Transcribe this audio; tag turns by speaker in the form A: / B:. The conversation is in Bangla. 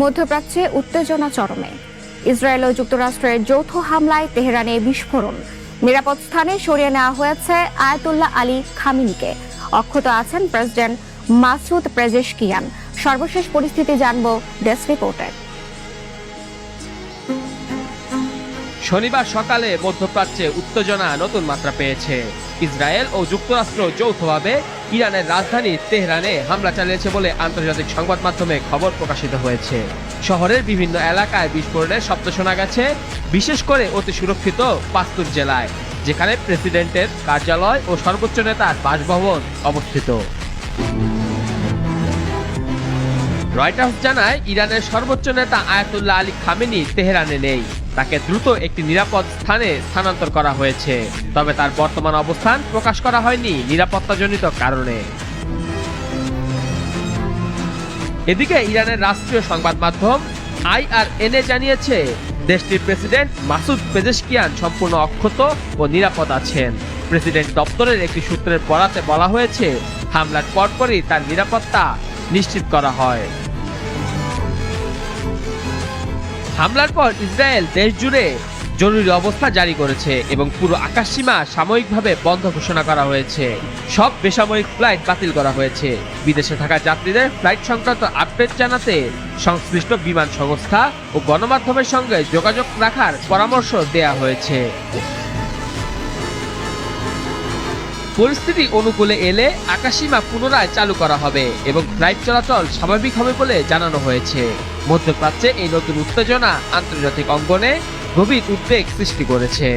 A: মধ্যপ্রাচ্যে উত্তেজনা চরমে। ইসরায়েল ও যুক্তরাষ্ট্রের যৌথ হামলায় তেহরানে বিস্ফোরণ। নিরাপদ স্থানে সরিয়ে নেওয়া হয়েছে আয়াতুল্লাহ আলী খামেনিকে। অক্ষত আছেন প্রেসিডেন্ট মাসুদ পেজেশকিয়ান। সর্বশেষ পরিস্থিতি জানব ডেস্ক রিপোর্টে।
B: শনিবার সকালে মধ্যপ্রাচ্যে উত্তেজনা নতুন মাত্রা পেয়েছে। ইসরায়েল ও যুক্তরাষ্ট্র যৌথভাবে ইরানের রাজধানী তেহরানে হামলা চালিয়েছে বলে আন্তর্জাতিক সংবাদ মাধ্যমে খবর প্রকাশিত হয়েছে। শহরের বিভিন্ন এলাকায় বিস্ফোরণের শব্দ শোনা গেছে, বিশেষ করে অতি সুরক্ষিত পাস্তুর জেলায়, যেখানে প্রেসিডেন্টের কার্যালয় ও সর্বোচ্চ নেতার বাসভবন অবস্থিত। রয়টার্স জানায়, ইরানের সর্বোচ্চ নেতা আয়াতুল্লাহ আলী খামেনি তেহরানে নেই। তাকে দ্রুত একটি নিরাপদ স্থানে স্থানান্তর করা হয়েছে, তবে তার বর্তমান অবস্থান প্রকাশ করা হয়নি নিরাপত্তাজনিত কারণে। এদিকে ইরানের রাষ্ট্রীয় সংবাদ মাধ্যম IRNA জানিয়েছে, দেশটির প্রেসিডেন্ট মাসুদ পেজেশকিয়ান সম্পূর্ণ অক্ষত ও নিরাপদ আছেন। প্রেসিডেন্ট দপ্তরের একটি সূত্রের বরাতে বলা হয়েছে, হামলার পরপরই তার নিরাপত্তা নিশ্চিত করা হয়। হামলার পর ইসরায়েল দেশ জুড়ে জরুরি অবস্থা জারি করেছে এবং পুরো আকাশসীমা সাময়িকভাবে বন্ধ ঘোষণা করা হয়েছে। সব বেসামরিক ফ্লাইট বাতিল করা হয়েছে। বিদেশে থাকা যাত্রীদের ফ্লাইট সংক্রান্ত আপডেট জানাতে সংশ্লিষ্ট বিমান সংস্থা ও গণমাধ্যমের সঙ্গে যোগাযোগ রাখার পরামর্শ দেয়া হয়েছে। পরিস্থিতি অনুকূলে এলে আকাশসীমা পুনরায় চালু করা হবে এবং ফ্লাইট চলাচল স্বাভাবিক হবে বলে জানানো হয়েছে। মধ্যপ্রাচ্যে এই নতুন উত্তেজনা আন্তর্জাতিক অঙ্গনে গভীর উদ্বেগ সৃষ্টি করেছে।